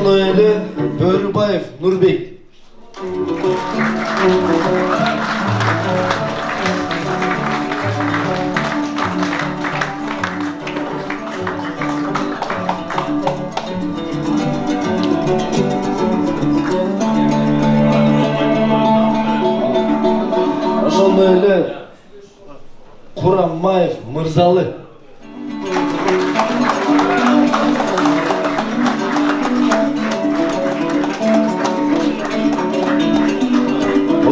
Ошондой эле Бөрүбаев Нурбек. Ошондой эле Курамаев Мырзалы.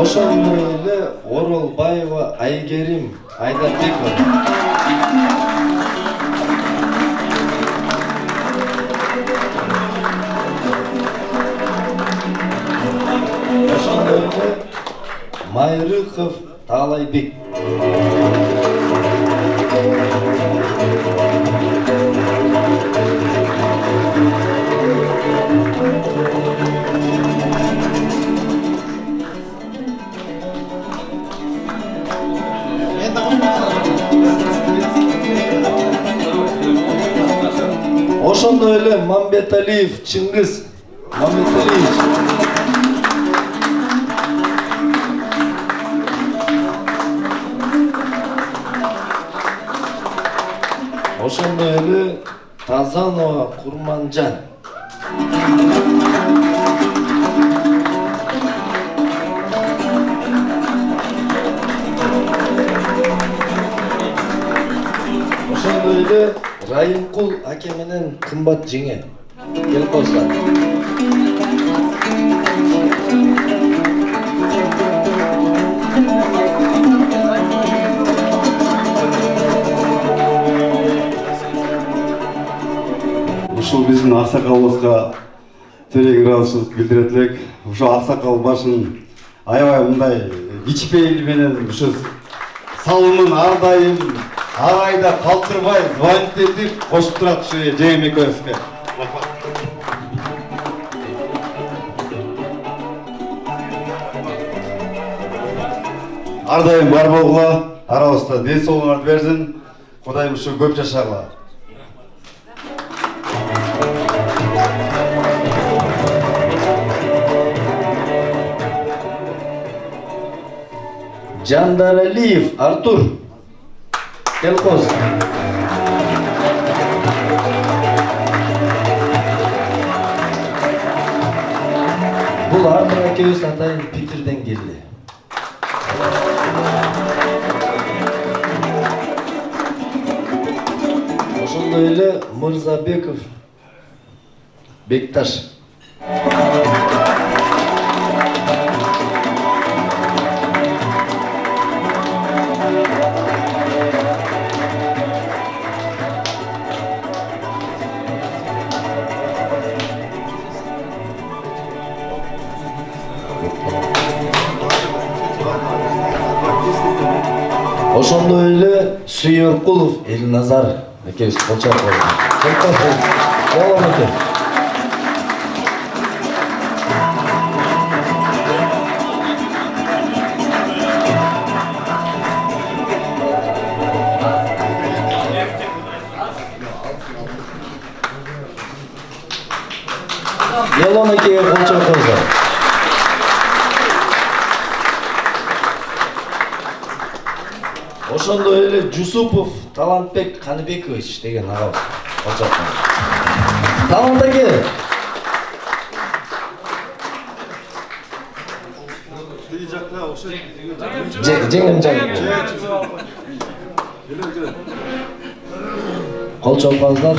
Ошондой эле Оролбаева Айгерим Айдарбекова. Ошондой эле Майрыков Таалайбек. Ошондой эле Мамбеталиев Чыңгыз Мамбеталиевич. Ошондой эле Тазанова Курманжан. Ошондой эле Райымкул аке менен кымбат жеңе. Келип коюңуздар. Ушул биздин аксакалыбызга терең ыраазычылык билдирет элек. Ошо аксакал башын аябай мындай кичпейли менен ушу салымын ар дайым ар айда калтырбай звонить кошуп турат ушу жеңем экөөбүзгө. Ар дайым бар болгула, арабызда ден соолугуңарды берсин. Кудайым ушу көп жашагыла. Жандаралиев Артур. Келкоз. Бул Артур экөөбүз атайын Питерден келди. Ошондой эле Мырзабеков Бекташ. Ошондой эле Сүйөркулов Элназар экөөбүз кол чапып койдук. Жалам экен. Ялон экеге кол чапып койдук. Ошондой эле Жусупов Талантбек Каныбекович деген агабыз кол чапкан. Талант эке. Жеңем жагым. Кол чапкаңыздар.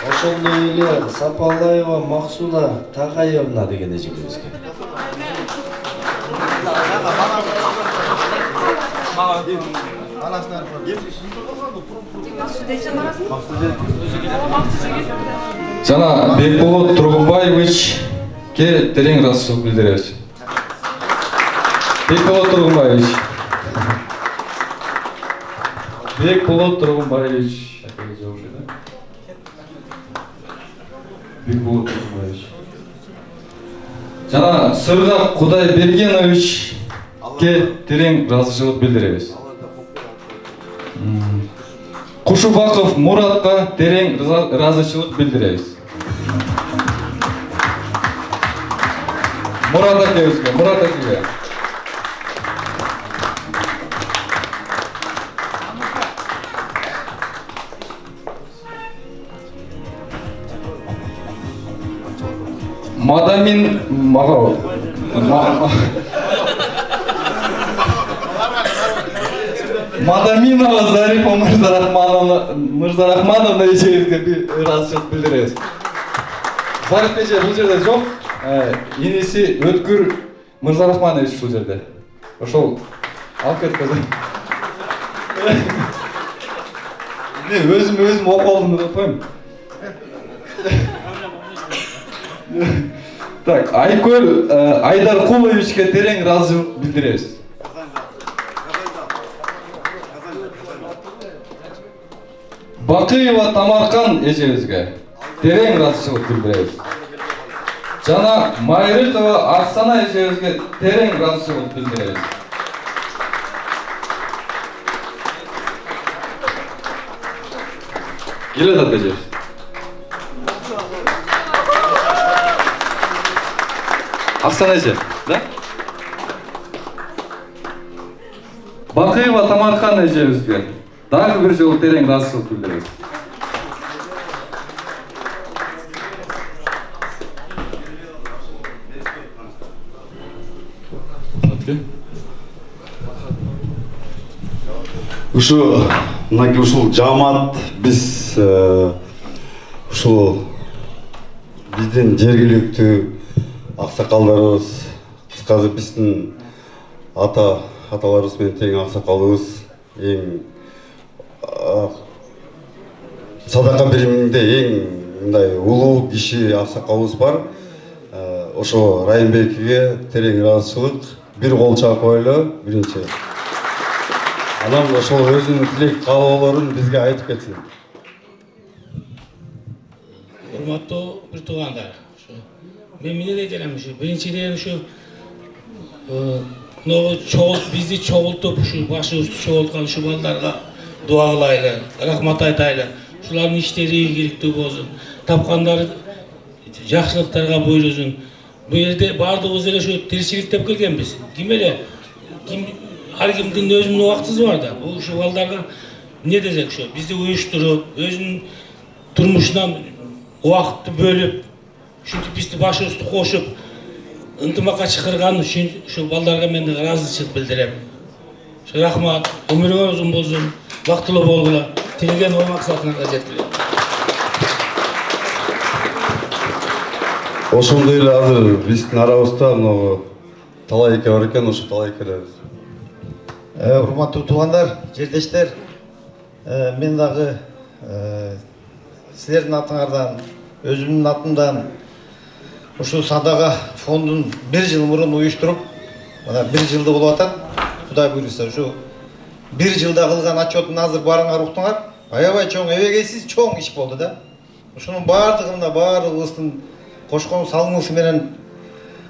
Ошондой эле Сапалаева Максуда Тагайевна деген эжекебизге. Жана Бекболот Тургунбаевичке терең ыраазычылык билдиребиз. Бекболот Тургунбаевич. Бекболот Тургунбаевич. Бекболот Тургунбаевич. Жана Сырга Кудайбергеновичке терең ыраазычылык билдиребиз. Кушубаков Муратка терең ыраазычылык билдиребиз. Мурат акеге. Мадамин Мадаминова Зарипа Мырзарахмановна эжебизге бир ыраазычылык билдиребиз. Зарипа эже бул жерде жок. Иниси Өткүр Мырзарахманович ушул жерде. Ошол алып кетти. Өзүм окуп алдым деп коем. Так, Айкөл Айдаркуловичке терең ыраазычылык билдиребиз. Бакыева Тамаркан эжебизге терең ыраазычылык билдиребиз. Жана Майрыкова Арсана эжебизге терең ыраазычылык билдиребиз. Келет эжебиз. Арсана эже, да? Бакыева Тамаркан эжебизге дагы бир жолу терең ыраазычылык билдиребиз. Ушул жамаат биз ушул биздин жергиликтүү аксакалдарыбыз, кыскасы биздин аталарыбыз менен тең аксакалыбыз, эң садака бириминде эң мындай улуу киши аксакалыбыз бар. Ошо Райымбекке терең ыраазычылык, бир кол чаап коелу биринчи. Анан ошол өзүнүн тилек каалоолорун бизге айтып кетсин. Урматтуу бир туугандар, мен эмне дейт элем ушу биринчиден ушу бизди чогултуп, ушу башыбызды чогулткан ушу балдарга дуа кылайлы, рахмат айтайлы. Ушулардын иштери ийгиликтүү болсун, тапкандары жакшылыктарга буйрусун. Бул жерде баардыгыбыз эле ушу тиричилик деп келгенбиз. Ар кимдин өзүнүн убактысы бар да. Бул ушу балдарга эмне десек ушу бизди уюштуруп, өзүнүн турмушунан убакытты бөлүп, ушинтип бизди башыбызды кошуп, ынтымакка чакырган үчүн ушул балдарга мен ыраазычылык билдирем. Рахмат, өмүрүңөр узун болсун, бактылуу болгула, тилеген ой максатыңарга жеткиле. Ошондой эле азыр биздин арабызда мына талайке бар экен, ошо талайкелерибиз. Урматтуу туугандар, жердештер, мен дагы силердин атыңардан, өзүмдүн атымдан ушул садага фондун 1 жыл мурун уюштуруп, мына 1 жылды болуп атат. Кудай буйруса, ушу 1 жылда кылган отчетун азыр барыңар уктуңар. Аябай чоң, эбегейсиз чоң иш болду да. Ушунун баардыгына баарыбыздын кошкон салымыбыз менен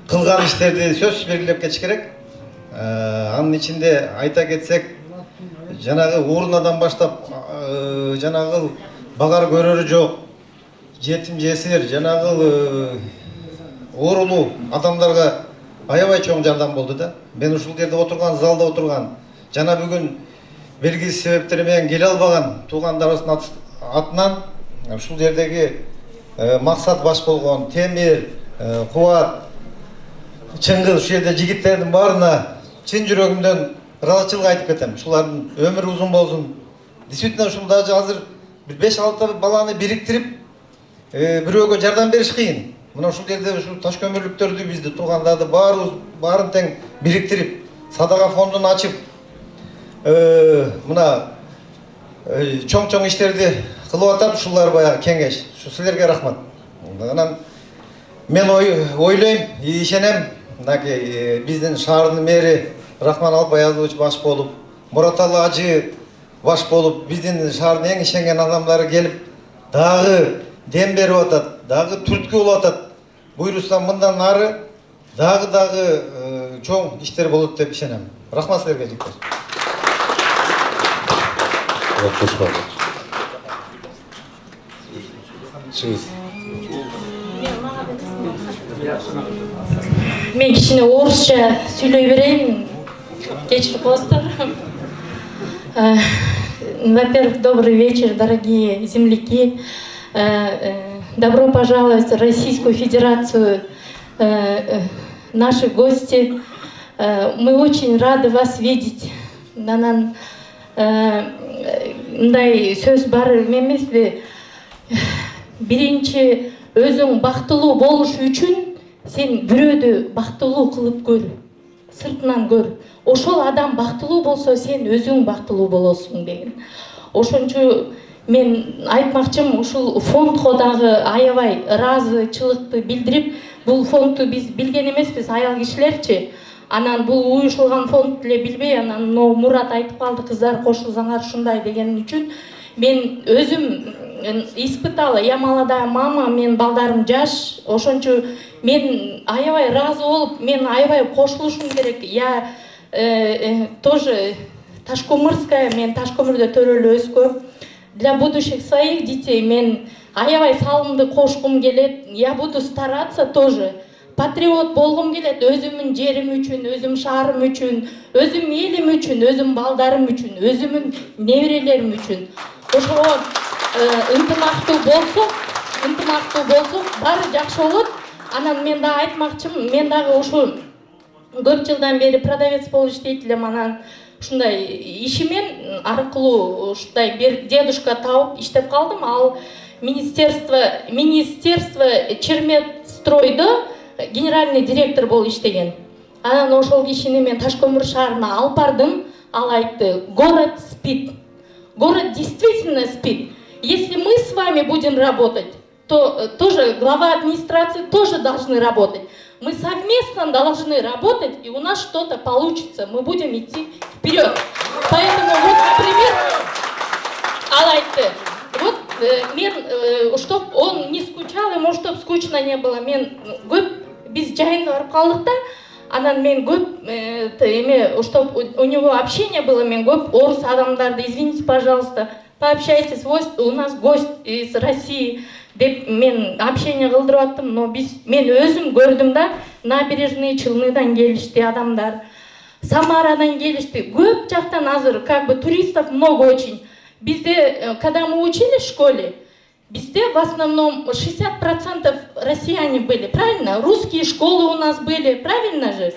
кылган иштерди сөзсүз белгилеп кетиш керек. Анын ичинде айта кетсек, жанагы урнадан баштап жанагы багар көрөрү жок, жетим жесир, жанагы оорулуу адамдарга аябай чоң жардам болду да. Мен ушул жерде отурган, залда отурган, жана бүгүн белгисиз себептер менен келе албаган туугандарыбыздын атынан ушул жердеги максат баш болгон Темир, Кубат, Чыңгыз, ушул жерде жигиттердин баарына чын жүрөгүмдөн ыраазычылык айтып кетем. Ушулардын өмүрү узун болсун. Действительно ушул дажы азыр 5-6 баланы бириктирип, бирөөгө жардам бериш кыйын. Мына ушул жерде ушул таш көмүрлүктөрдү бизди туугандарды баарын тең бириктирип, садага фондун ачып, мына чоң иштерди кылып атат ушулар баягы кеңеш. Ушу силерге рахмат. Анан мен ойлойм, ишенем, мынакей биздин шаардын мэри Рахман Албаязович баш болуп, Мураталы Ажы баш болуп, биздин шаардын эң ишенген адамдары келип, дагы дем берип атат, дагы түрткү болуп атат. Буйрусам мындан ары дагы чоң иштер болот деп ишенем. Рахмат силерге жигиттер. Чыңгыз. Мен кішкене орысша сөйлей берейін. Кешіріп қойыңыздар. Во-первых, добрый вечер, дорогие земляки. Добро пожаловать в Российскую Федерацию, наши гости. Мы очень рады вас видеть. Мындай сөз бар емес пе? Биринчи өзүң бактылуу болуш үчүн сен бирөөдү бактылуу кылып көр. Сыртынан көр. Ошол адам бактылуу болсо сен өзүң бактылуу болосуң деген. Ошончо мен айтмакчымын, ушул фондго дагы аябай ыраазычылыкты билдирип, бул фондду биз билген эмеспиз, аял кишилерчи. Анан бул уюшулган фонд деле билбей, анан Мурат айтып калды, кыздар кошулсаңар ушундай деген үчүн мен өзүм испытала. Я молодая мама, мен балдарым жаш, ошончо мен аябай ыраазы болуп, мен аябай кошулушум керек. Я тоже Ташкөмүрская, мен Ташкөмүрдө төрөлүп өскөм. Для будущих своих детей мен аябай салымды кошкум келет. Я буду стараться тоже. Патриот болгум келет, өзүмүн жерим үчүн, өзүм шаарым үчүн, өзүм элим үчүн, өзүм балдарым үчүн, өзүмүн неберелерим үчүн. Ошого ынтымактуу болсок, баары жакшы болот. Анан мен дагы айтмакчымын, мен дагы ушу көп жылдан бери продавец болуп иштейт элем, анан ушундай ишимен аркылуу ушундай бир дедушка тауып иштеп калдым. Ал министерство Черметстройдо генеральный директор болуп иштеген. Анан ошол кишини мен Ташкөмүр шаарына алып бардым. Ал айтты: город спит. Город действительно спит. Если мы с вами будем работать, то тоже глава администрации тоже должны работать. Мы совместно должны работать, и у нас что-то получится. Мы будем идти вперед. Поэтому вот, например, ал айтты: вот мен, чтоб он не скучал, ему чтоб скучно не было, мен көп биз жайында барып калдык да, анан мен көп чтоб у него общение было, мен көп орус адамдарды: извините, пожалуйста, пообщайтесь, у нас гость из России деп мен общение кылдырып аттым. Но мен өзүм көрдүм да, набережный Челныдан келишти адамдар, Самарадан келишти, көп жактан азыр как бы туристов много очень. Bizde, когда мы учились в школе, bizde в основном 60% россияне были, правильно? Русские школы у нас были, правильно же?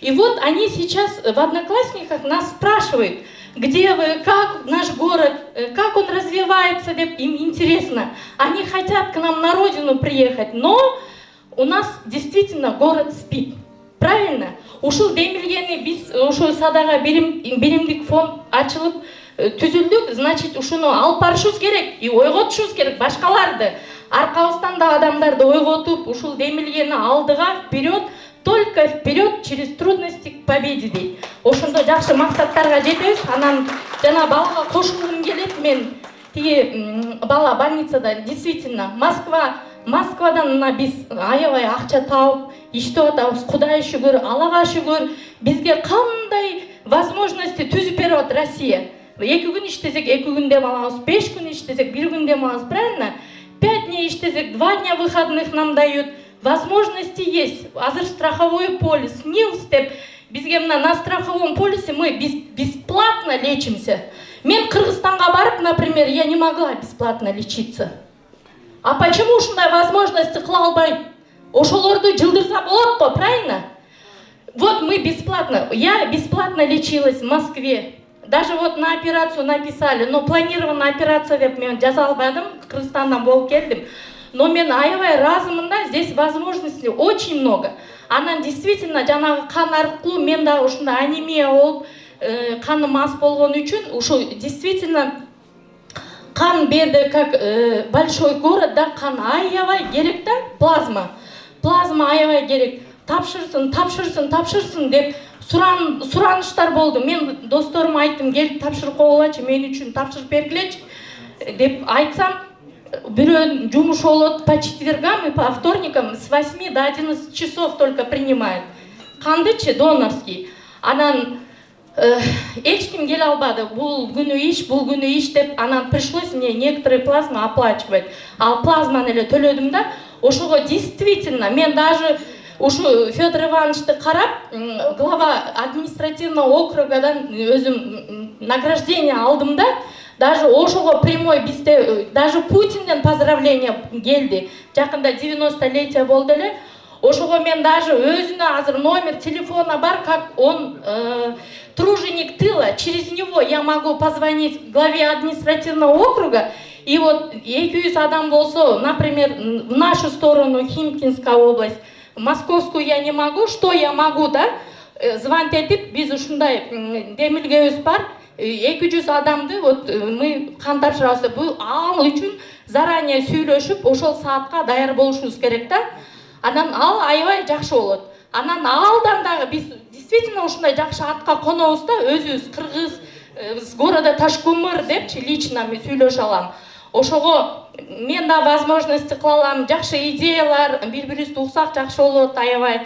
И вот они сейчас в Одноклассниках нас спрашивают: где вы, как наш город, как он развивается, им интересно. Они хотят к нам на родину приехать, но у нас действительно город спит, правильно? Ушул демилгени биз ошо садага биримдик фонд ачылып түзүлдүк, значит, ушуну алып барышыбыз керек и ойготушубуз керек башкаларды. Аркабыздан да адамдарды ойготуп, ушул демилгени алдыга, вперед, только вперед, через трудности к победе дейт. Ошондо жакшы максаттарга жетебиз. Анан жана балага кошулгум келет, мен тиги бала больницада, действительно, Москвадан мына биз аябай акча тауып иштеп атабыз. Кудайга шүгүр, Аллага шүгүр, бизге кандай возможности түзүп берип атат Россия. 2 күн иштесек 2 күн дем алабыз, 5 күн иштесек 1 күн дем алабыз, правильно? 5 дней иштесек 2 дня выходных нам дают. Возможности есть. Азыр страховой полис, НИЛС деп, бизге мына на страховом полисе мы бесплатно лечимся. Мен Кыргызстанга барып, например, я не могла бесплатно лечиться. А почему ушундай возможности кыла албайм? Ошолорду жылдырса болот го, правильно? Вот мы бесплатно, я бесплатно лечилась в Москве. Даже вот на операцию написали, но планированная операция деп мен жаза албадым, Кыргызстандан болуп келдим. Но мен аябай ыраазымын да, здесь возможностей очень много. Анан действительно жанагы кан аркылуу мен да ушундай анемия болуп, каным аз болгон үчүн ушу действительно кан берди, как большой город, да, кан аябай керек да, плазма аябай керек. Тапшырсын деп сураныштар болду. Мен досторума айттым: келип тапшырып койгулачы, мен үчүн тапшырып бергилечи деп айтсам, бирөө жумуш болот по четвергам и по вторникам с 8 до 11 часов только принимает. Кандычы донорский. Анан эч ким келе албады. Бул күнү иш деп, анан пришлось мне некоторые плазма оплачивать. Ал плазманы эле төлөдүм да, ошого действительно мен даже ушу Федор Ивановичты карап, глава административного округадан өзүм награждение алдым да, даже ошого прямой бизде даже Путинден поздравление келди. Жакында 90-летие болду эле. Ошого мен даже өзүнө азыр номер телефона бар, как он труженик тыла, через него я могу позвонить главе административного округа, и вот 200 адам болсо, например, в нашу сторону, Химкинская область, Московскую я не могу, что я могу, да? Звонить этип, биз ушундай демилгебиз бар, 200 адамды вот мы кан тапшырабыз. Бул ал үчүн заранее сүйлөшүп, ошол саатка даяр болушубуз керек да. Анан ал аябай жакшы болот. Анан алдан дагы биз действительно ушундай жакшы атка конобуз да, өзүбүз кыргыз с города Ташкөмүр депчи лично мен сүйлөшө алам. Ошого мен да возможность кыла алам, жакшы идеялар, бири-бирибизди уксак жакшы болот, аябай.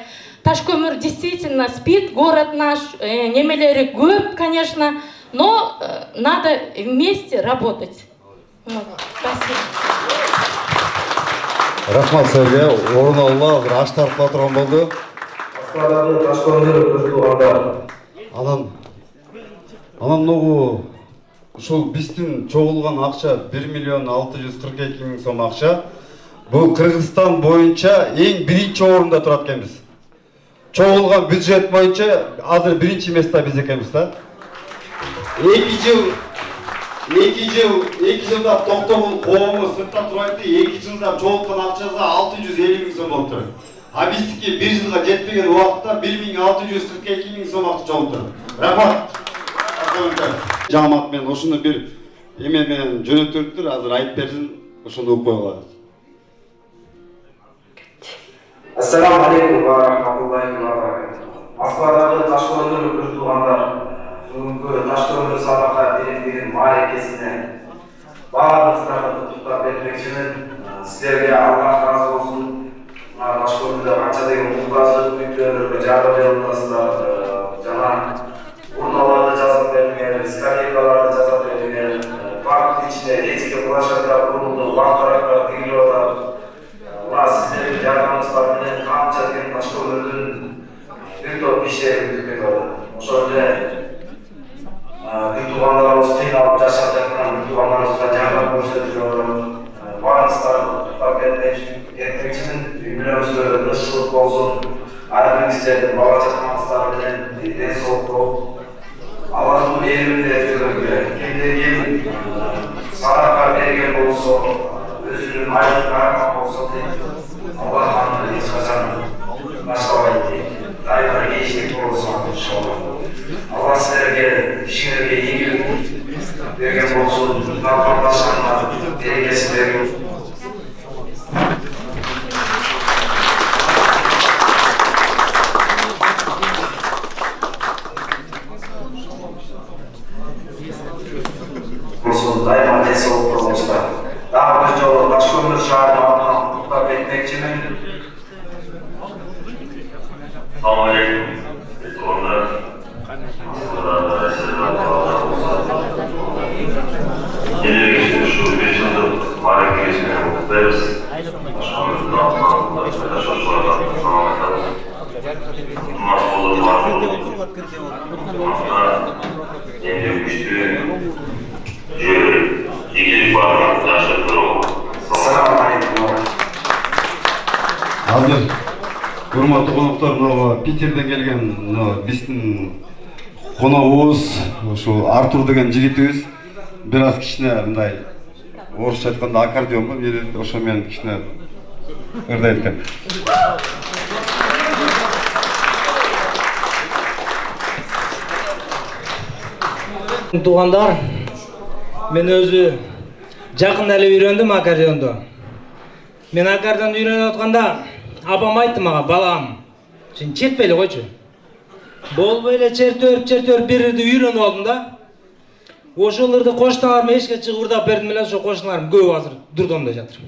Ташкөмүр действительно спит, город наш, немелери көп, конечно, но надо вместе работать. Вот. Спасибо. Рахмат сізге. Орын алла бір аш тарқыла тұрған болды. Аскарадагы Ташкөмүр өтүлгөндөр. Анан многу ушул биздин чогулган акча 1.642.000 сом акча. Бул Кыргызстан боюнча эң биринчи орунда турат экенбиз. Чогулган бюджет боюнча азыр биринчи место биз экенбиз да. 2 жылда токтогул коому сыртта турат, 2 жылда чогулткан акчасы 650.000 сом болуптур. А биздики 1 жылга жетпеген убакытта 1.642.000 сом акча чогулттур. Рахмат. Жамат мен ошону бир эме менен жөнөтүлүптүр, азыр айтып берсин, ошону угуп койгула. Ассаламу алейкум ва рахматуллахи ва баракатух. Москвадагы Ташкөмүр өтүлгөндөр бүгүнкү Ташкөмүр садака директигинин маекесине баардыгыңыздарды куттуктап кетмекчимин. Силерге Аллах разы болсун. Ташкөмүрдө канча деген муктаждык бүктөлөргө жардам берип атасыздар. Жана урналарды жазып берген, скамейкаларды жазып берген, парк ичинде детский площадка курулду, бактаракка тигилип атат. Сіздердің жардамыңыздар менен канча деген Ташкөмүрдүн бир топ иштери бүтүп атат. Ошол эле бүт туугандарыбыз кыйналып жашап жаткан туугандарыбызга жардам көрсөтүп атат. Баарыңыздарды куттуктап кетмекчимин. Үйлөрүңүздө тынччылык болсун. Ар бириңиздердин бала чакаңыздар менен ден соолук болуп, Аллахтын мээринде жүргөнгө кимде ким садака берген болсо, өзүнүн айлык кармак болсо дейт. Аллах аны эч качан таштабайт дейт. Дайыма ийгилик болсун иншалла. Аллах силерге ишиңерге ийгилик берген болсун. Калтырбашына берекесин берген. Дайыма ден соолук болуңуздар. Дагы бир жолу Ташкөмүр шаарынын атынан куттуктап кетмекчимин. Assalamu alaikum. Tug'anlar. Kelgusi shu 5 yillik ma'rakasini o'tkazamiz. Азыр урматтуу коноктор, Питерден келген биздин коногубуз ушул Артур деген жигитибиз бир аз кичине мындай орусча айтканда аккордеон менен ошо менен кичине ырдайт экен. Туугандар, мен өзү жакын эле үйрөндүм аккордеонду. Мен аккордеонду үйрөнүп атканда апам айтты мага, балам, сен чертпей койчу. Болбой эле чертөп бир ырды үйрөнүп алдым да. Ошол ырды кошуналарым эшикке чыгып ырдап бердим эле, ошо кошуналарым көп азыр дурдомдо жатыр.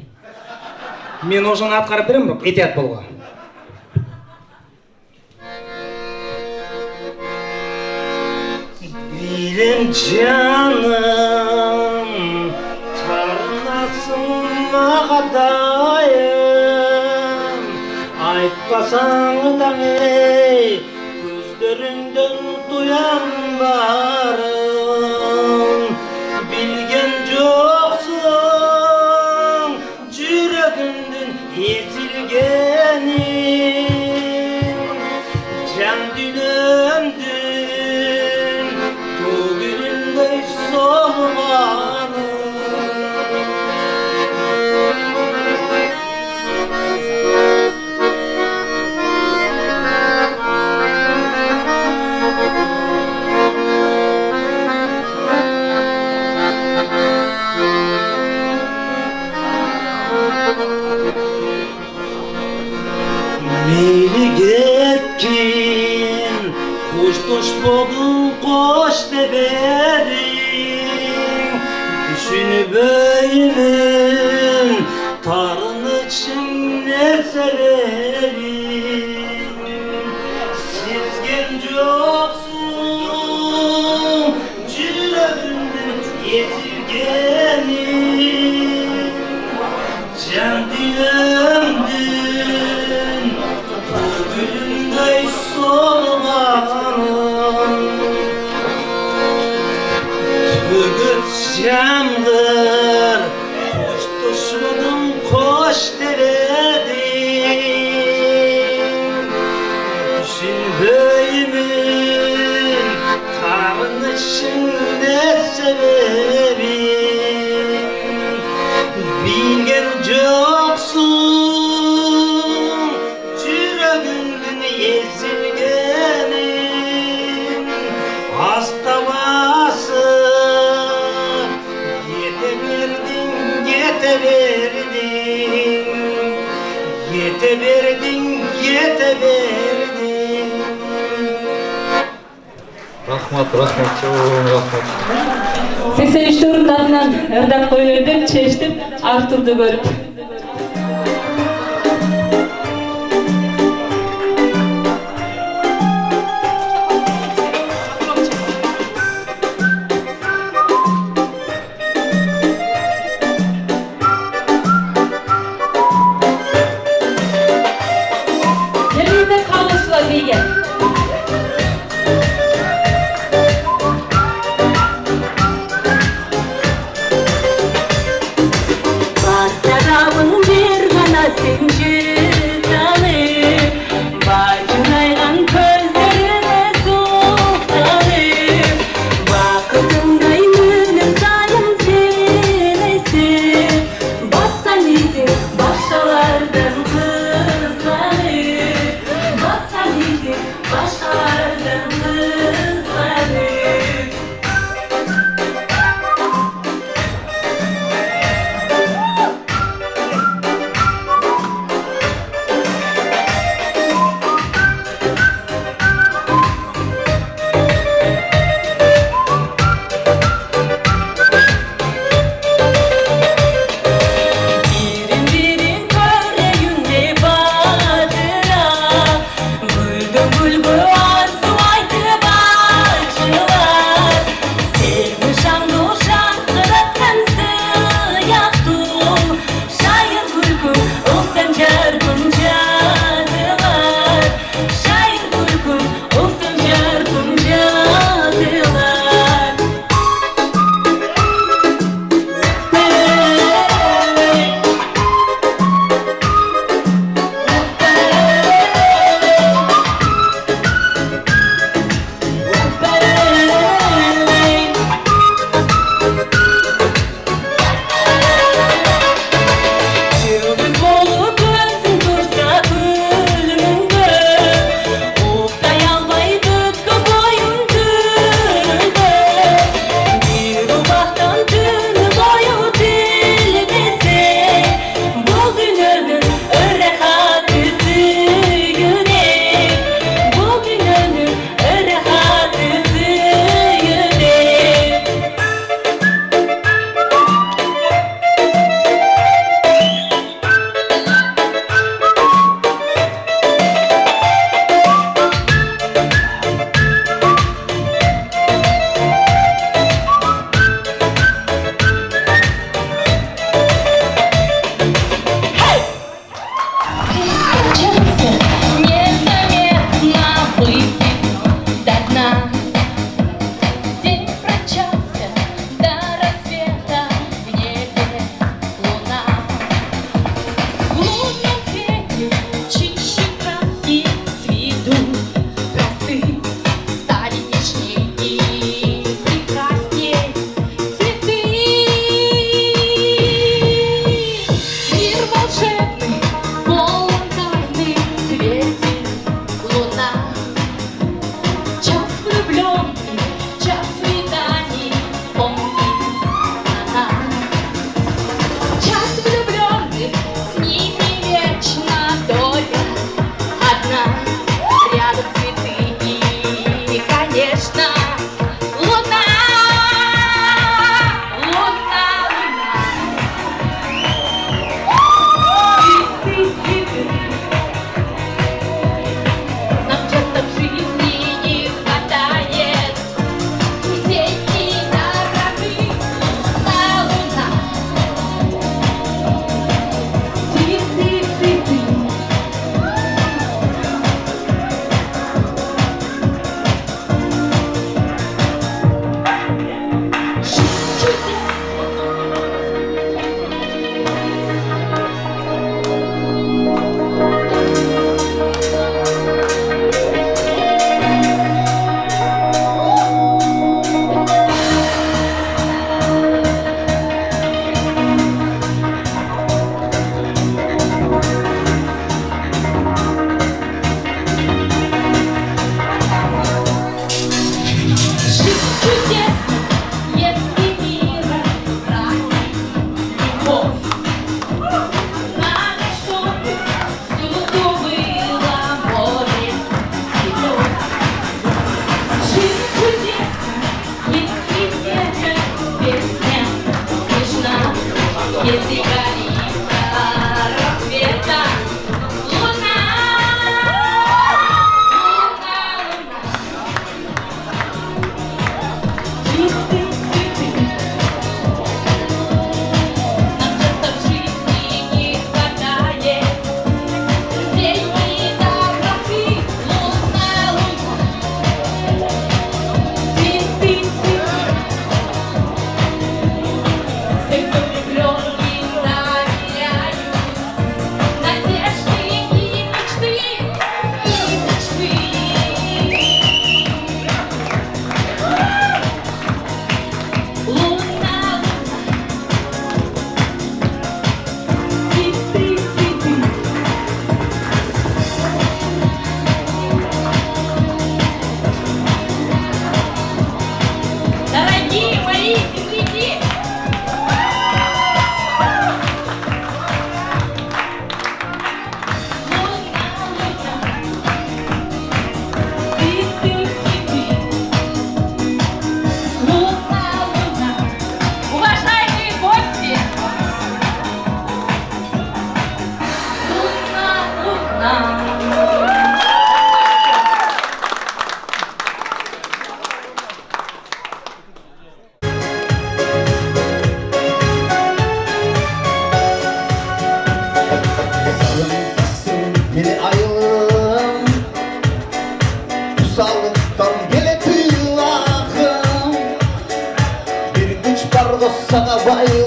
Мен ошону аткарып берем, бирок этият болгула. Benim canım tarlasın ağadayım. Aytpasaң da ey gözlerinden duyan barım. Bilgen joksun yüreğimden ezilgeni. Can dünümdün tugülündey solmanım. Meyli getkin, koş bodun koş deberin. Düşünübeymin tarın için ne severim. Sizgen joksun yüreğimden ezilgenim. Can dünümdün gülünday solmanım. Tügüt candır koş düşmanım koş deredim. Düşünbeymin tarın içinde sebebim. Bilgen joksun yüreğimden ezilgenim. Hasta basıp yete verdin, yete verdin. Yete verdin, yete verdin. Рахмат, чоң рахмат. 83 атынан ырдап коелу деп чечтим Артурду көрүп. Жеринде калышла деген. Bahtara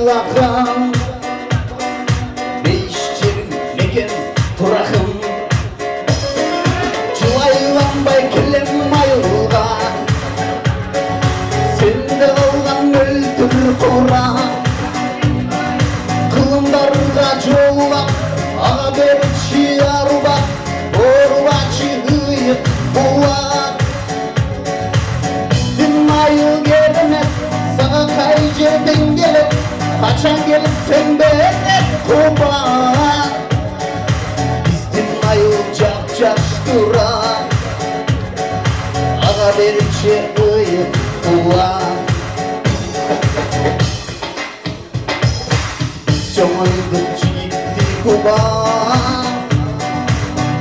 жылаған бейіш жерім мекен тұрақым жылайланбай келем айылға сенде қалған өлтір қора қылымдарға жолап аға берші арбап орбачы ұйып бұлақ дін айыл керемет саға қай жерден келіп қашан келсең берет құбақ біздің айыл жап-жаш тұра аға берші ұйып бұлақ Jomaydı ciddi kuba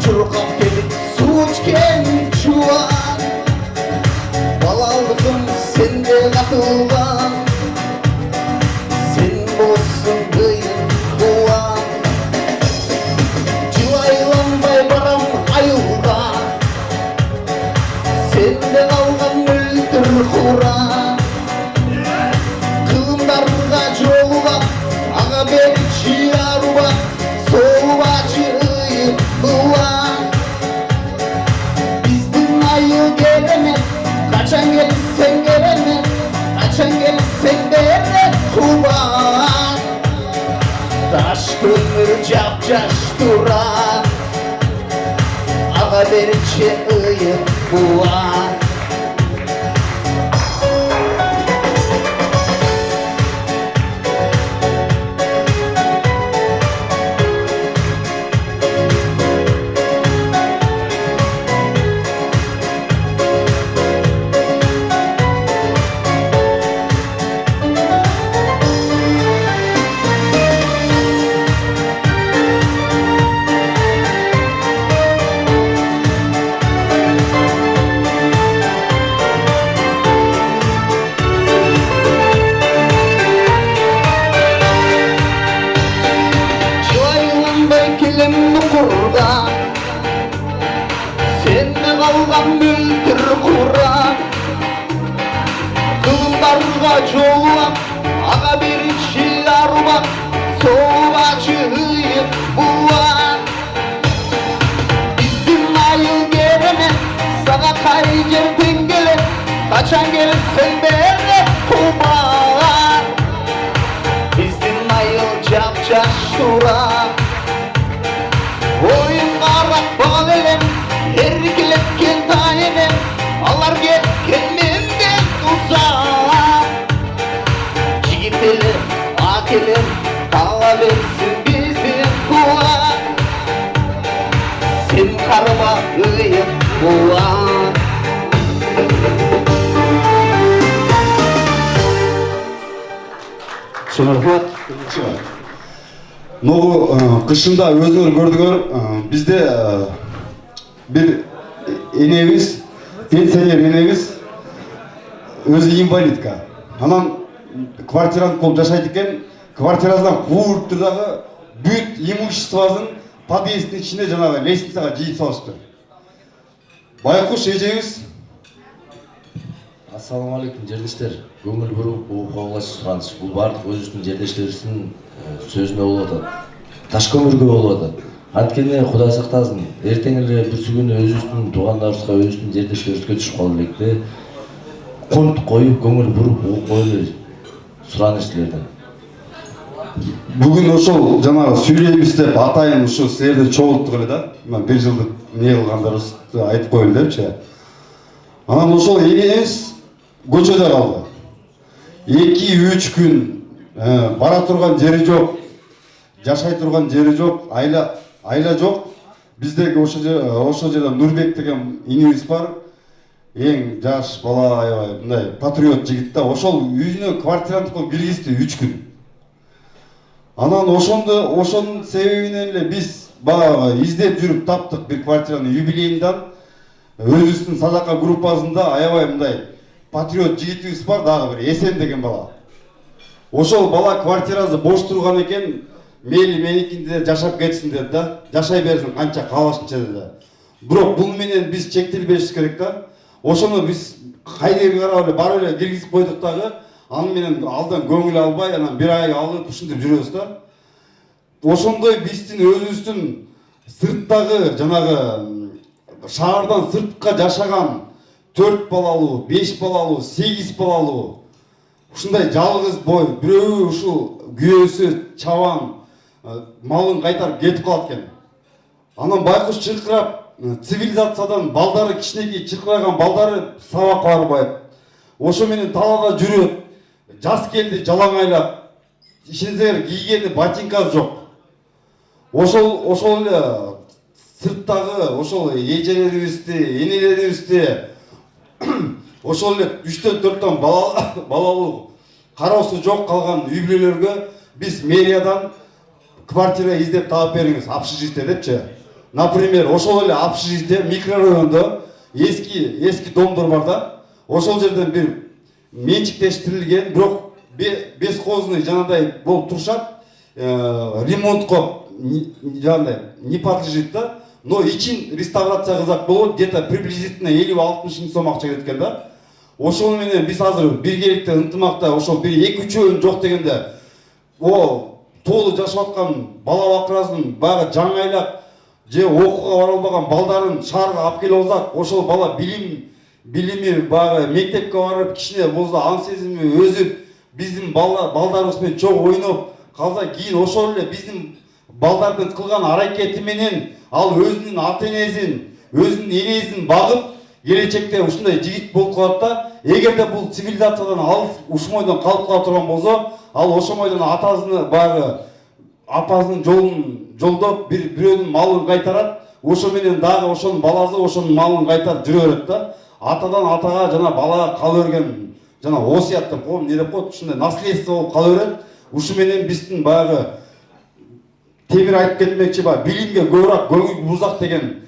Çurkap gelip su içken çuvar Balaldım sende katılgan Sen bolsun kıyın kuva Cilaylanbay baram ayılga Sende kalgan öldür kura Kılımdarga jolgap Ağa berçi arba, soğubacı ıyıp bulan Bizдің ayı gelemez, kaçan gelsen gelemez Kaçan gelsen gelemez kuban Taş kömür cap-caş duran Ağa berçi ıyıp bulan Sende kalgan mültür kura Kılımdarga jolap Ağa berçi arba Soğubacı ıyıp bulan Bizдің ayıl keremez Sağa kay жерден келіп Kaçan gelsen berет kuban Bizдің ayıl jap-жаш тура Oyun qarak bal elem Erkiletken tayenem Alar ketken menden uzak Jigiteler, akeler Kala versin bizim kulak Sen karıma ıyıp kulak Шынархат Ноғы қышында өзіңір көрдігер бізде бір енеміз, пенсионер енеміз өзі инвалидка. Анан квартирант болып жашайды екен, квартирасынан қуырып тұрдағы бүт имуществосын подъездің ішіне жаңағы лестницаға жиып салышты. Байқұш ежеңіз. Ассалаумағалейкум жердештер. Көңіл бұрып, қоғылашы сұраныс. Бұл барлық өзінің жердештерісінің сөзіне болып атады. Таш көмірге болып атады. Анткені Құдай сақтасын, ертеңінде бір күні өзінің туғандарымызға, өзінің жердештерімізге түсіп қалып лекте. Қонт қойып, көңіл бұрып, қойылы сұраныстылерден. Бүгін ошол жаңағы сөйлейміз деп атайын ошол сіздерді чогулттук эле да. Бір жылдық не кылгандарыбызды айтып коелу депчи. Анан ошол энеңиз көчөдө калды. 2-3 күн бара турган жери жок, жашай турган жери жок, айла жок. Биздеги ошол жерде Нурбек деген инибиз бар. Эң жаш бала, аябай мындай патриот жигит да. Ошол үйүнө квартирант кылып киргизди 3 күн. Анан ошонун себебинен эле биз баягы издеп жүрүп таптык бир квартиранын юбилейиндан. Өзүбүздүн садака группасында аябай мындай патриот жигитибиз бар, дагы бир Эсен деген бала. Ошол бала квартирасы бош турган экен, мейли меникинде жашап кетсин деди да. Жашай берсин канча каалашынча деди. Бирок бул менен биз чектелбешибиз керек да. Ошону биз кайдыга карап эле барып эле киргизип койдук дагы. аны менен алдан көңүл албай анан бир ай алып ушинтип жүрөбүз да. Ошондой биздин өзүбүздүн сырттагы жанагы шаардан сыртка жашаган 4 балалуу, 5 балалуу, 8 балалуу ушундай жалгыз бой бирөө ушул күйөөсү чабан малын кайтарып кетип калат экен. Анан байкуш чыркырап цивилизациядан балдары кичинекей чыркыраган балдары сабакка барбайт. Ошо менен талаада жүрөт. Жас келди жалаңайлап. Ишенсеңер кийгени ботинкасы жок. Ошол эле сырттагы ошол эжелерибизди, энелерибизди ошол эле 3-4 балалуу кароосу жок калган үй-бүлөлөргө биз мэриядан квартира издеп таап бериңиз, общежитие депчи. Например, ошол эле общежитие микрорайондо эски домдор бар да. Ошол жерден бир менчиктештирилген, бирок бескозный жанагындай болуп турушат. Ремонтко жанагындай не подлежит да. Но ичин реставрация кылсак болот, где-то приблизительно 50-60 миң сом акча кеткен да. Ошол менен биз азыр биргеликте ынтымакта ошол бир 2-3 жок дегенде тоолу жашап аткан бала бакырасын баягы жаңайлап же окууга бара албаган балдарын шаарга алып келип алсак, ошол бала билими баягы мектепке барып кичине болсо аң сезими өзүп биздин балдарыбыз менен чогуу ойноп калса, кийин ошол эле биздин балдардын кылган аракети менен ал өзүнүн ата-энесин, өзүнүн энесин багып, келечекте ушундай жигит болуп калат да. Эгерде бул цивилизациядан алыс ушмойдон калып кала турган болсо, ал ошомойдон атасыны баягы апасынын жолун жолдоп бирөөнүн малын кайтарат. Ошо менен дагы ошонун баласы ошонун малын кайтарып жүрө берет да. Атадан атага жана балага кала берген жана осуят деп коем, не деп коет, ушундай наследство болуп кала берет. Ушу менен биздин баягы темир айтып кетмекчи, билимге көбүрөөк көңүл бурсак деген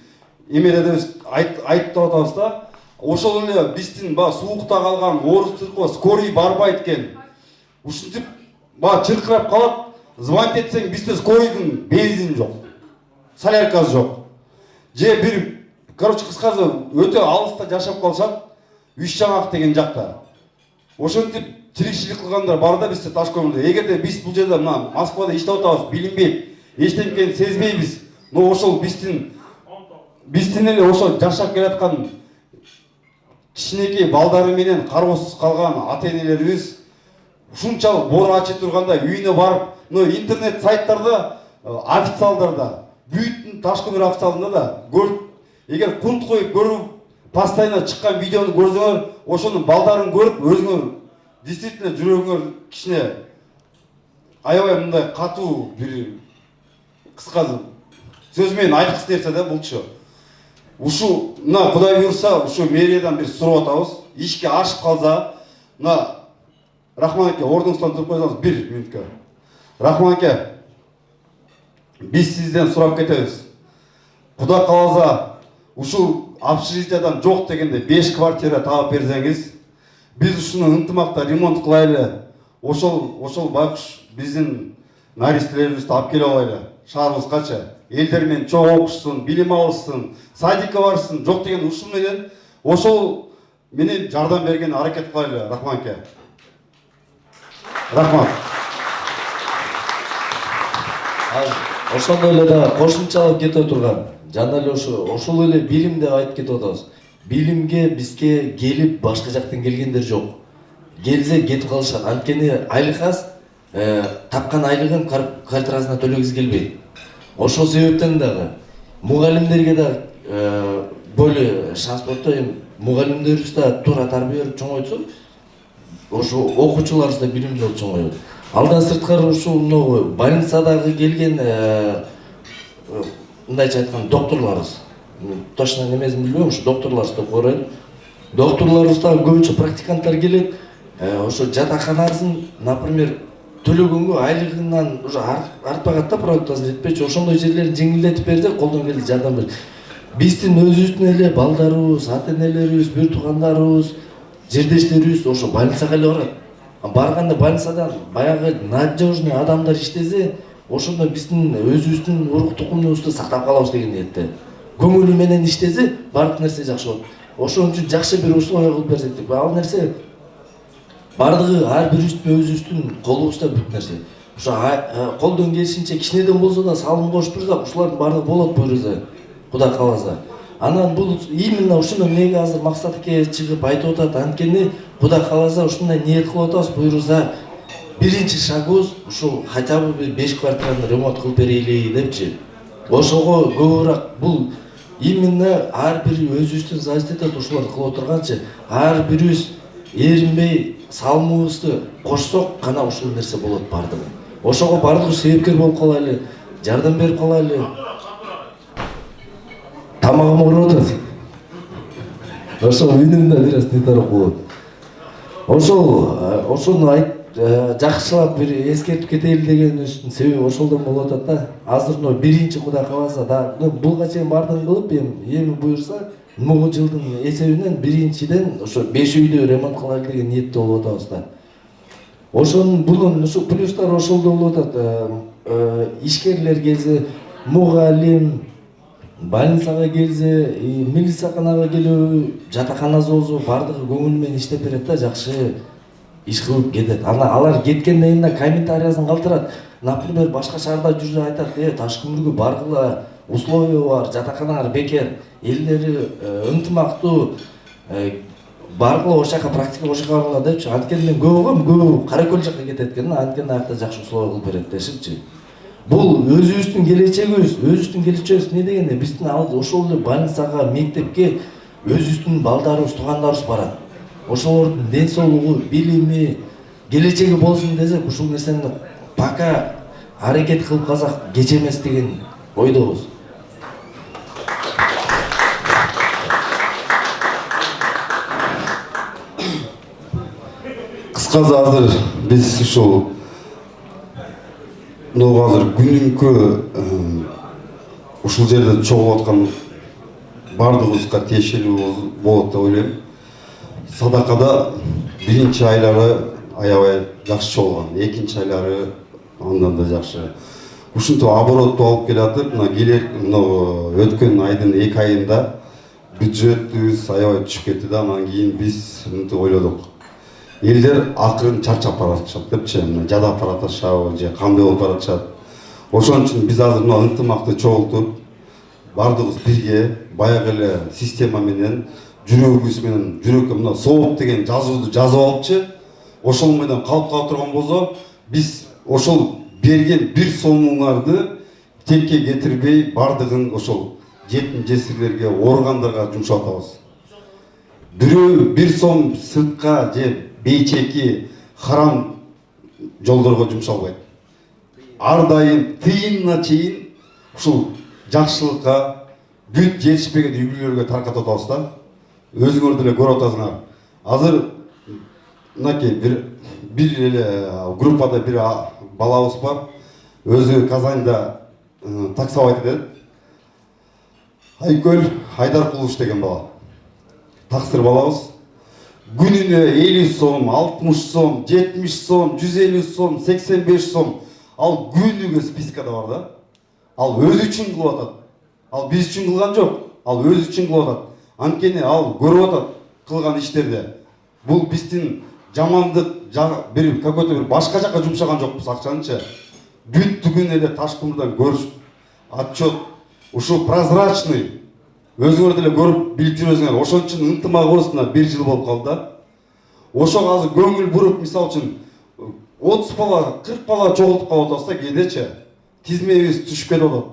эмеде биз айтып атабыз да. Ошол эле биздин суукта калган орус циркова скорый барбайт экен. Ушинтип чыркырап калат. Звонить етсең, бизде скорыйдың бензин жок, соляркасы жок. Же бир, кыскасы өтө алыста жашап калышат, Үч Жаңак деген жакта. Ошентип тирикчилик кылгандар бар да бизде Ташкөмүрдө. Эгерде биз бул жерде мына Москвада иштеп атабыз, билинбейт, эчтемкени сезбейбиз. Но ошол биздин эле ошол жашап келаткан кичинекей балдары менен кароосуз калган ата-энелерибиз ушунчалык бор ачы турганда үйүнө барып, интернет сайттарда, официалдарда, бүт Ташкөмүр официалында да көрүп, эгер кунт коюп көрүп, постоянно чыккан видеону көрсөңөр, ошонун балдарын көрүп, өзүңөр действительно жүрөгүңөр кичине аябай мындай катуу бир кыскасы сөз менен айткысы нерсе да булчу. Ушу мына Кудай буйрса, ушу мэриядан бир сурап атабыз. Ишке ашып калса, мына Рахман аке, ордуңуздан туруп койсоңуз 1 мүнөткө. Рахман аке, биз сизден сурап кетебиз. Кудай кааласа, ушул общежитиядан жок дегенде 5 квартира таап берсеңиз, биз ушуну ынтымакта ремонт кылайлы. Ошол байкуш биздин наристелерибизди алып келип алайлы. Шаарыбызгачы элдер менен чогуу окушсун, билим алышсын, садикке барсын, жок деген ушул менен ошол менен жардам берген аракет кылайлы, Рахман аке. Рахмат. Ошондой эле да кошумчалап кетип турган. Жана эле ошол эле билим деп айтып кетип атабыз. Билимге бизге келип башка жактан келгендер жок. Келсе кетип калышат. Анткени айлык аз, тапкан айлыгын квартирасына төлөгүсү келбейт. Ошол себептен дагы мугалимдерге да бөлө шанс болуп, мугалимдерибиз да туура тарбия берип чоңойтсо, ошо окуучуларыбыз да билимдүү болуп чоңойот. Алдан сырткары ушул больницадагы келген мындайча айтканда докторлорубуз, точно немесин билбейм, ушу докторлорубуз деп коелу. Докторлорубуз да көбүнчө практиканттар келет. Ошо жатаканасын, например, төлөгөнгө айлыгынан уже артпагат да, продуктасын жетпейчи. Ошондой жерлерин жеңилдетип берсе, колдон келип жардам берет. Биздин өзүбүздүн эле балдарыбыз, ата-энелерибиз, бир туугандарыбыз, жердештерибиз ошо больницага эле барат. Барганда больницадан баягы надежный адамдар иштесе, ошондо биздин өзүбүздүн урук тукумубузду сактап калабыз деген ниетте. Көңүлү менен иштесе, бардык нерсе жакшы болот. Ошон үчүн жакшы бир условия кылып берсек деп. Ал нерсе бардыгы ар бирибиздин өзүбүздүн колубузда бүт нерсе. Ошо колдон келишинче кичинеден болсо да салым кошуп турсак, ушулардын баардыгы болот буюрса, Кудай кааласа. Анан бул именно ушуну эмнеге азыр максатке чыгып айтып атат, анткени Кудай кааласа ушундай ниет кылып атабыз буюрса, биринчи шагыбыз ушул хотя бы 5 квартираны ремонт кылып берели депчи. Ошого көбүрөөк бул именно ар бири өзүбүздүн зависит этет ушуларды кылып отурганчы, ар бирибиз эринбей салымыбызды кошсок гана ушул нерсе болот бардыгы. Ошого бардыгыбыз себепкер болуп калайлы, жардам берип калайлы. Тамагым ооруп атат. Ошол үнүмдө бир аз нетарок болот. Ошону жакшылап бир эскертип кетели дегенибиздин себеби ошолдон болуп атат да. Азыр биринчи Кудай кааласа да булга чейин бардыгын кылып эми буюрса могу жылдын эсебинен биринчиден ошо 5 үйдү ремонт кылайлы деген ниетте болуп атабыз да. Bunun pluslar oşolda oluyor da işkerler gelse, muğalim, больницага келсе, милицияга келүү, жатаканасы болсо бардыгы көңүл менен иштеп берет да, жакшы иш кылып кетет. Алар кеткенден кийин комментариясын калтырат. Например, башка шаарда жүрүп айтат, Ташкөмүргө баргыла, условия бар, жатаканалар бекер, элдери ынтымактуу, баргыла ошол жака практика ошол жака баргыла депчи. Анткени мен көбү Каракөл жака кетет экен, анткени аякта жакшы условия кылып берет дешипчи. Бул өзүбүздүн келечегибиз не дегенде биздин ошол эле больницага, мектепке өзүбүздүн балдарыбыз, туугандарыбыз барат. Ошолордун ден соолугу, билими, келечеги болсун десек, ушул нерсени пока аракет кылып калсак кеч эмес деген ойдобуз. Кыскасы азыр биз ушул азыр күнүмкө ушул жерде чогулуп аткан бардыгыбызга тиешелүү болот деп ойлойм. Садакада биринчи айлары аябай жакшы чогулган, экинчи айлары андан да жакшы. Ушинтип оборотту алып келатып, өткөн айдын 2 айында бюджетибиз аябай түшүп кетти да, анан кийин биз мынтип ойлодук. Элдер акырын чарчап баратышат депчи, жадап баратышат же кандай болуп баратышат. Ошон үчүн биз азыр ынтымакты чогултуп, бардыгыбыз бирге баягы эле система менен жүрөгүбүз менен жүрөккө сооп деген жазууду жазып алыпчы. Ошол менен калып кала турган болсо, биз ошол берген 1 сомуңарды текке кетирбей бардыгын ошол жетим жесирлерге, ооргандарга жумшап атабыз. Бирөө 1 сом сыртка же бейчеки харам жолдорго жумшалбайт. Ар дайым тыйынына чейин ушул жакшылыкка, бүт жетишпеген үй-бүлөлөргө таркатып атабыз да. Өзүңөр деле көрүп атасыңар. Азыр мынакей бир эле группада бир балабыз бар. Өзү Казанда таксовать этет. Айкөл Айдаркулович деген бала. Таксыр балабыз. Күнүнө 50 сом, 60 сом, 70 сом, 150 сом, 85 сом. Ал күнүгө спискада бар да. Ал өзү үчүн кылып атат. Ал биз үчүн кылган жок. Ал өзү үчүн кылып атат. Анткени ал көрүп атат кылган иштерде. Бул биздин жамандык бир какой-то бир башка жака жумшаган жокпуз акчанычы. Бүттүгүн эле Ташкөмүрдөн көрүш отчет ушул прозрачный. Өзүңөр деле көрүп билип жүрөсүңөр. Ошон үчүн ынтымагыбызга 1 жыл болуп калды. Ошого азыр көңүл буруп, мисалы үчүн 30 бала, 40 бала чогултуп калып атабыз да кээдечи. Тизмебиз түшүп кетип атат.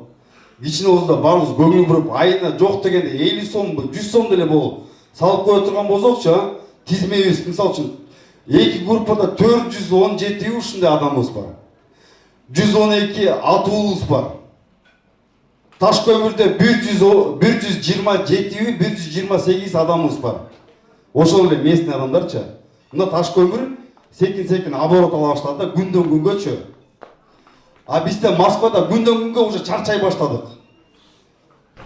Кичинебизде баарыбыз көңүл буруп, айына жок дегенде 50 сомбу, 100 сом деле болуп салып кое турган болсокчу, тизмебиз мисалы үчүн 2 группада 417 ушундай адамыбыз бар. 112 атуулубуз бар. Ташкөмүрдө 127, 128 адамыбыз бар. Ошол эле местный адамдарчы. Мына Ташкөмүр секин оборот ала баштады да күндөн күнгөчү. А бизде Москвада күндөн күнгө уже чарчай баштадык.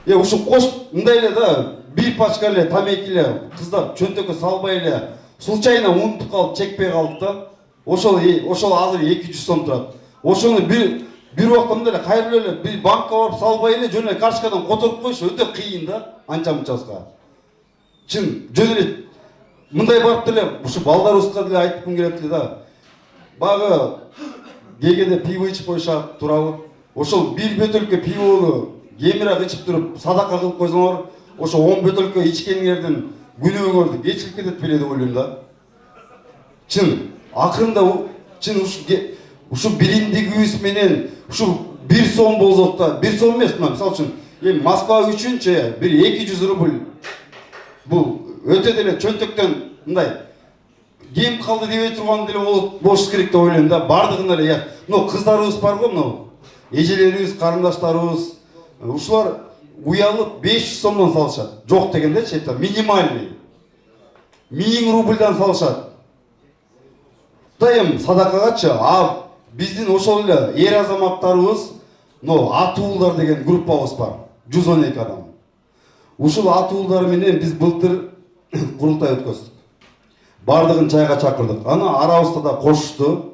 Ушу кош мындай эле да, бир пачка эле тамеки эле кыздар чөнтөккө салбай эле случайно унутуп калып чекпей калдык да. Ошол азыр 200 сом турат. Ошону бир убакта мындай эле кайрылып эле бир банкка барып салбай эле жөн эле карточкадан которуп коюш өтө кыйын да, анча-мынчаска. Чын жөн эле мындай барып деле ушу балдарыбызга деле айткым келет эле да. Багы кегеде пиво ичип коюшат, туурабы? Ошол бир бөтөлкө пивону кемирак ичип туруп садака кылып койсоңор, ошо 10 бөтөлкө ичкениңердин күнөөңөрдү кечирип кетет беле деп ойлойм да. Чын, акырында чын ушу билимдигибиз менен ушу 1 сом болсок да, 1 сом эмес, мисалы үчүн, эми Москва үчүнчү бир 200 рубль бул өтө деле чөнтөктөн мындай кем калды дебей турган деле болуш керек деп ойлойм да. Бардыгын эле, мына кыздарыбыз бар го, мына эжелерибиз, карындаштарыбыз, ушулар уялып 500 сомдон салышат. Жок дегендечи, это минимальный. 1000 рубльдан салышат. Дайым садакагачы, биздин ошол эле эр азаматтарыбыз, атуулдар деген группабыз бар. 112 адам. Ушул атуулдар менен биз былтыр курултай өткөздүк. Бардыгын чайга чакырдык. Аны арабызда да кошушту.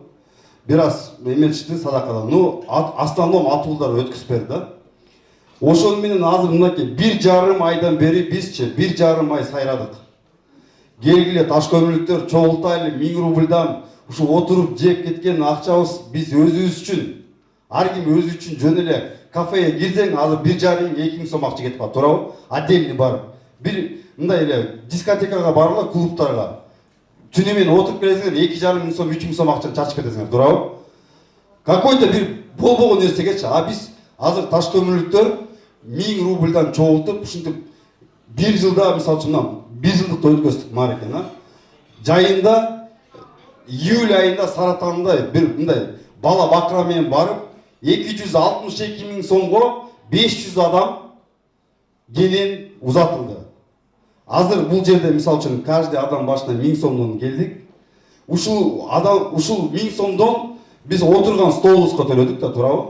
Бир аз эметишти садакадан. Основном атуулдар өткөзбөдү да. Ошол менен азыр мынакей 1,5 айдан бери бизчи 1,5 ай сайрадык. Келгиле таш көмүрлүктөр чогултайлы 1000 рубльдан ушу отуруп жеп кеткен акчабыз биз өзүбүз үчүн, ар ким өзү үчүн жөн эле кафеге кирсең азыр 1,5-2 сом акча кетип калат, туурабы? Отдельный барып. Бир мындай эле дискотекага баргыла, клубтарга. Түнү менен отуруп келесиңер 2,5 сом, 3 сом акчаны чачып кетесиңер, туурабы? Какой-то бир болбогон нерсегечи. Биз азыр таш көмүрлүктөр 1000 рубльдан чогултуп, ушинтип 1 жылда, мисалы үчүн, 1 жылдыкты өткөздүк Марекена. Жайында июль айында Саратанда бир мындай бала бакыра менен барып 262 000 сомго 500 адам кенен узатылды. Азыр бул жерде мисалы үчүн каждый адам башына 1000 сомдон келдик. Ушул 1000 сомдон биз отурган столубузга төлөдүк да, туурабы?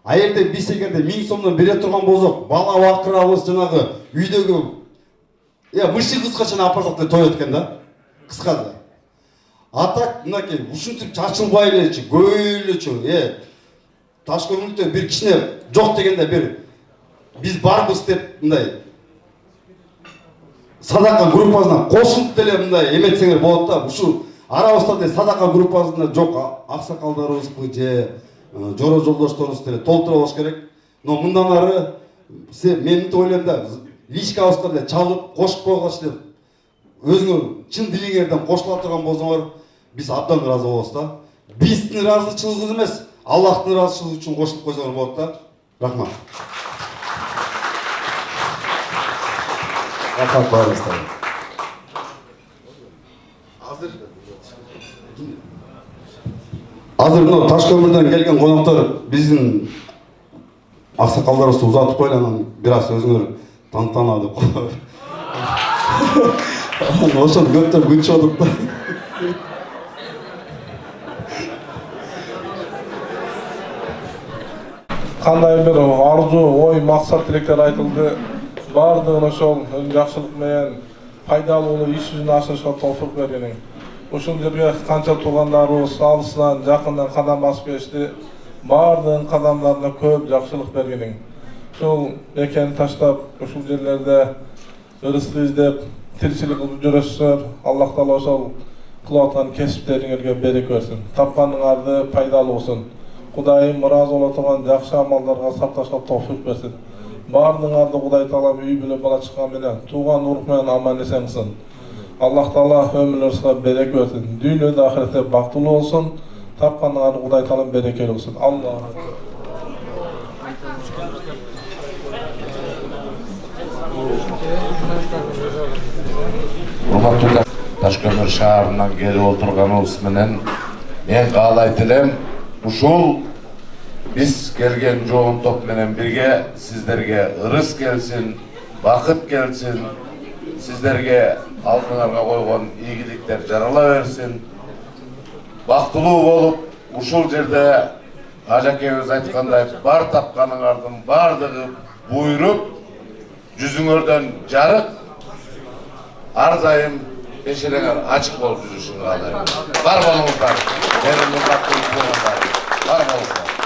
Эгерде биз 1000 сомдон бере турган болсок, бала бакырабыз жанагы үйдөгү мышты кызга чейин апарсак деп той өткөн да. Кыскасы. Так, мынакей ушинтип чачылбай элечи, көбөйлөчү, таш көмүлүктө бир кичине жок дегенде бир биз барбыз деп мындай садака группасына кошулуп деле мындай эметсеңер болот да. Ушу арабызда деле садака группасында жок аксакалдарыбызбы же жоро жолдошторубуз деле толтура болуш керек. Но мындан ары мен мынтип ойлойм да, личкабызга деле чалып кошуп койгулачы деп өзүңөр чын дилиңерден кошула турган болсоңор биз абдан ыраазы болобуз да. Биздин ыраазычылыгыбыз эмес, Аллахтын ыраазычылыгы үчүн кошулуп койсоңор болот да. Рахмат. Рахмат баарыңызга. Азыр мына таш көмүрдөн келген коноктор биздин аксакалдарыбызды узатып коелу, анан бир аз өзүңөр тантана деп коелу. Ошол көптөп күтүшүп да. Кандай бир арзу, ой, максат тилектер айтылды. Бардыгын ошол жакшылык менен пайдалуу иш жүзүнө ашырышка тофук бергениң. Ушул жерге канча туугандарыбыз алысынан, жакындан кадам басып келишти. Бардыгын кадамдарына көп жакшылык бергениң. Ушул бекени таштап, ушул жерлерде ырысты издеп, тирчилик кылып жүрөсүздөр. Аллах Таала ошол кылып аткан кесиптериңерге береке берсин. Тапканыңарды пайдалуу болсун. Кудайым ыраазы боло турган жакшы амалдарга сакташка тофук берсин. Бардыгыңарды Кудай Таала үй бүлө бала чыккан менен, тууган урук менен аман эсен кылсын. Аллах Таала өмүрүңөргө береке берсин. Дүйнөдө ахиретте бактылуу болсун. Тапканыңарды Кудай Таала берекелүү кылсын. Алла. Урматтуу Ташкөмүр шаарынан келип отурганыбыз менен мен каалайт элем, ушул биз келген жоон топ менен бирге сиздерге ырыс келсин, бакыт келсин, сиздерге алдыңарга койгон ийгиликтер жарала берсин. Бактылуу болуп, ушул жерде ажакебиз айткандай бар тапканыңардын бардыгы буйруп, жүзүңөрдөн жарык, ар дайым бешелеңер ачык болуп жүрүшүн каалайм. Бар болуңуздар. Менин мурдаттуу бар болуңуздар.